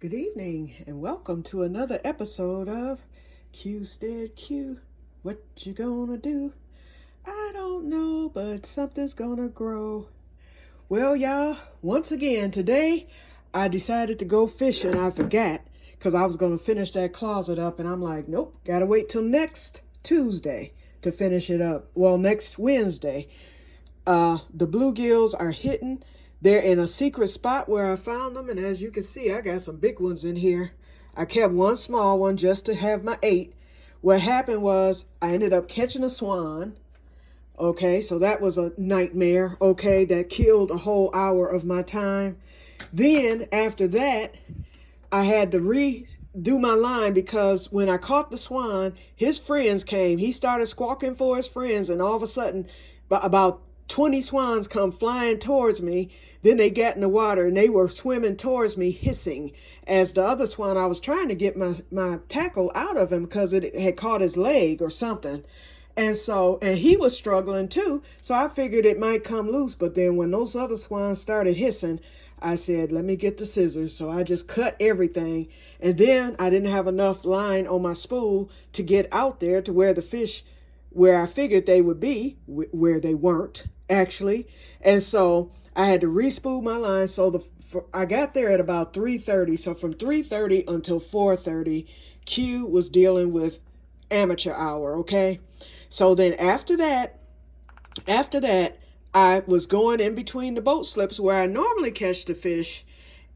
Good evening and welcome to another episode of Que-stead-Que. What you gonna do? I don't know, but something's gonna grow. Well, y'all, once again today I decided to go fishing. I forgot because I was gonna finish that closet up, and I'm like, nope, gotta wait till next Tuesday to finish it up. Well, next Wednesday. The bluegills are hitting. They're in a secret spot where I found them, and as you can see, I got some big ones in here. I kept one small one just to have my 8. What happened was I ended up catching a swan. Okay, so that was a nightmare. Okay, that killed a whole hour of my time. Then after that, I had to redo my line because when I caught the swan, his friends came. He started squawking for his friends, and all of a sudden, about 20 swans come flying towards me. Then they got in the water and they were swimming towards me, hissing. As the other swan, I was trying to get my tackle out of him because it had caught his leg or something. And he was struggling too. So I figured it might come loose. But then when those other swans started hissing, I said, let me get the scissors. So I just cut everything. And then I didn't have enough line on my spool to get out there to where the fish, where I figured they would be, where they weren't actually. And so I had to re-spool my line. So I got there at about 3:30. So from 3:30 until 4:30, Q was dealing with amateur hour. Okay. So then after that, I was going in between the boat slips where I normally catch the fish.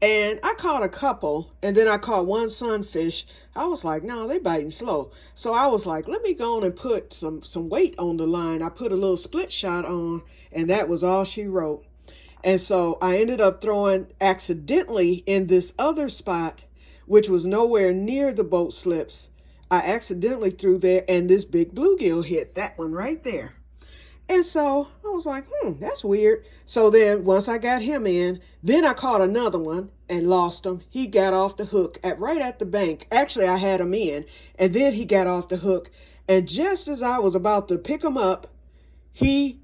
And I caught a couple, and then I caught one sunfish. I was like, no, they biting slow. So I was like, let me go on and put some weight on the line. I put a little split shot on, and that was all she wrote. And so I ended up throwing accidentally in this other spot, which was nowhere near the boat slips. I accidentally threw there, and this big bluegill hit that one right there. And so I was like, that's weird. So then once I got him in, then I caught another one and lost him. He got off the hook right at the bank. Actually, I had him in, and then he got off the hook. And just as I was about to pick him up, he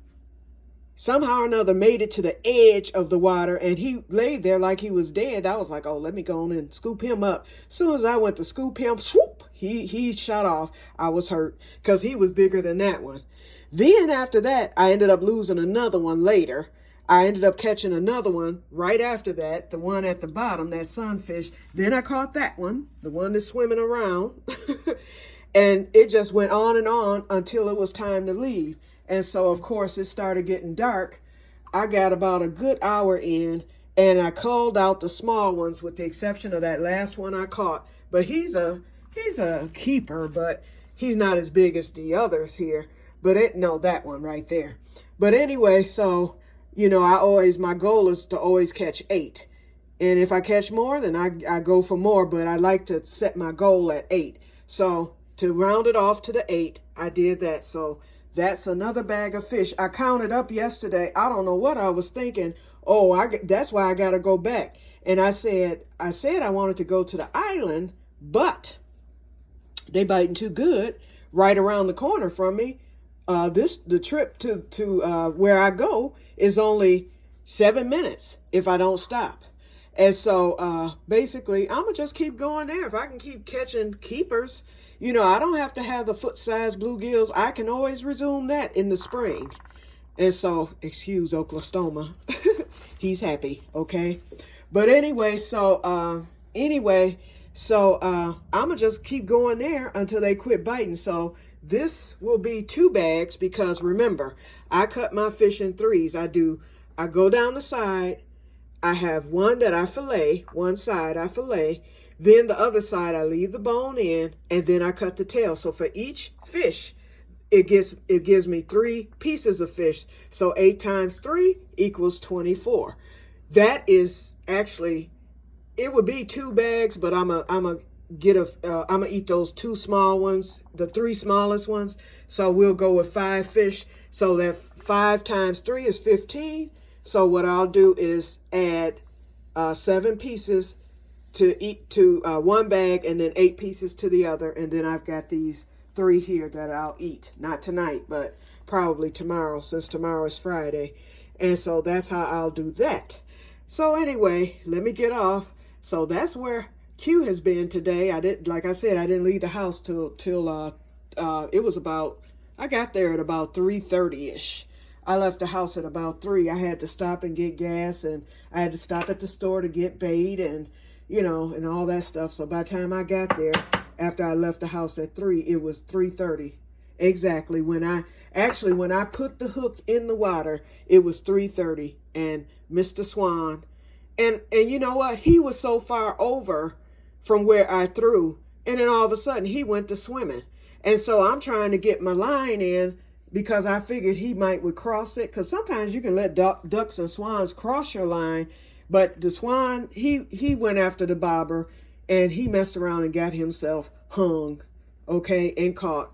somehow or another made it to the edge of the water, and he laid there like he was dead. I was like, oh, let me go on and scoop him up. As soon as I went to scoop him, swoop, he shot off. I was hurt because he was bigger than that one. Then after that, I ended up losing another one later. I ended up catching another one right after that, the one at the bottom, that sunfish. Then I caught that one, the one that's swimming around. And it just went on and on until it was time to leave. And so, of course, it started getting dark. I got about a good hour in, and I culled out the small ones with the exception of that last one I caught. But he's a keeper, but he's not as big as the others here. But no, that one right there. But anyway, so, my goal is to always catch 8. And if I catch more, then I go for more, but I like to set my goal at 8. So to round it off to the 8, I did that. So that's another bag of fish. I counted up yesterday. I don't know what I was thinking. That's why I got to go back. And I said I wanted to go to the island, but they biting too good right around the corner from me. The trip to where I go is only 7 minutes if I don't stop. And so basically, I'm going to just keep going there. If I can keep catching keepers, I don't have to have the foot-sized bluegills. I can always resume that in the spring. And so, excuse Oklahoma. He's happy, okay? But anyway, so I'm going to just keep going there until they quit biting. So this will be 2 bags because remember, I cut my fish in 3s. I go down the side. I have one that I fillet, one side I fillet. Then the other side, I leave the bone in, and then I cut the tail. So for each fish, it gives me 3 pieces of fish. So 8 times 3 equals 24. That is actually, it would be 2 bags, but I'm gonna eat those 2 small ones, the 3 smallest ones. So we'll go with 5 fish. So that 5 times 3 is 15. So what I'll do is add 7 pieces to one bag, and then 8 pieces to the other, and then I've got these 3 here that I'll eat. Not tonight, but probably tomorrow, since tomorrow is Friday. And so that's how I'll do that. So anyway, let me get off. So that's where Q has been today. Like I said, I didn't leave the house till it was about, I got there at about 3:30ish. I left the house at about 3. I had to stop and get gas, and I had to stop at the store to get bait, and and all that stuff. So by the time I got there, after I left the house at 3, it was 3:30. Exactly. When I put the hook in the water, it was 3:30, and Mr. Swan, and you know what? He was so far over from where I threw, and then all of a sudden he went to swimming. And so I'm trying to get my line in because I figured he would cross it, because sometimes you can let ducks and swans cross your line, but the swan, he went after the bobber, and he messed around and got himself hung, okay, and caught.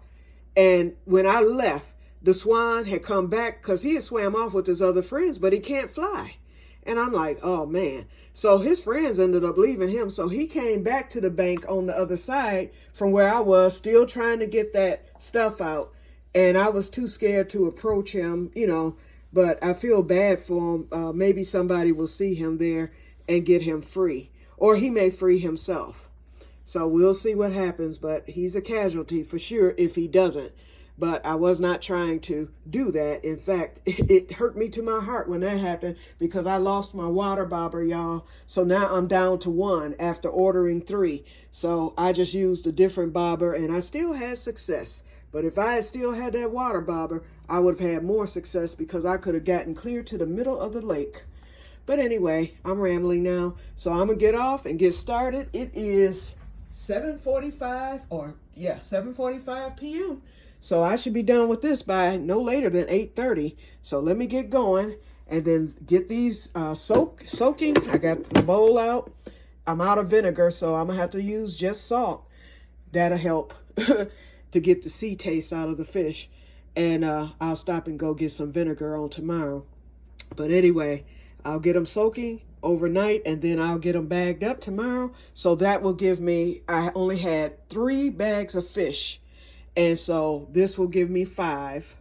And when I left, the swan had come back because he had swam off with his other friends, but he can't fly. And I'm like, oh man. So his friends ended up leaving him. So he came back to the bank on the other side from where I was, still trying to get that stuff out. And I was too scared to approach him, but I feel bad for him. Maybe somebody will see him there and get him free, or he may free himself. So we'll see what happens, but he's a casualty for sure if he doesn't. But I was not trying to do that. In fact, it hurt me to my heart when that happened, because I lost my water bobber, y'all. So now I'm down to 1 after ordering 3. So I just used a different bobber, and I still had success. But if I had still had that water bobber, I would have had more success, because I could have gotten clear to the middle of the lake. But anyway, I'm rambling now. So I'm going to get off and get started. It is 7:45 p.m. So I should be done with this by no later than 8:30. So let me get going and then get these soaking. I got the bowl out. I'm out of vinegar, so I'm going to have to use just salt. That'll help to get the sea taste out of the fish. And I'll stop and go get some vinegar on tomorrow. But anyway, I'll get them soaking overnight, and then I'll get them bagged up tomorrow. So that will give me, I only had 3 bags of fish. And so this will give me 5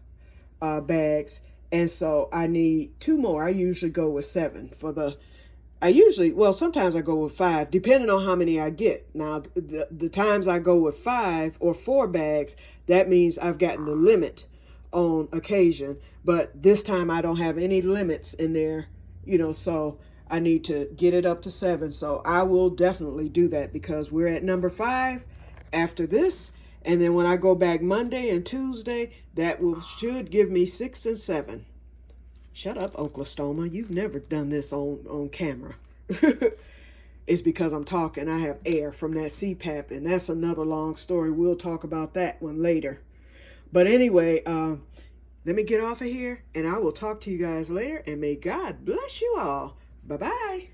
bags. And so I need 2 more. I usually go with 7 sometimes I go with 5, depending on how many I get. Now, the times I go with 5 or 4 bags, that means I've gotten the limit on occasion. But this time I don't have any limits in there, so I need to get it up to 7. So I will definitely do that, because we're at number 5 after this. And then when I go back Monday and Tuesday, that should give me 6 and 7. Shut up, Oklahoma. You've never done this on camera. It's because I'm talking. I have air from that CPAP, and that's another long story. We'll talk about that one later. But anyway, let me get off of here, and I will talk to you guys later, and may God bless you all. Bye-bye.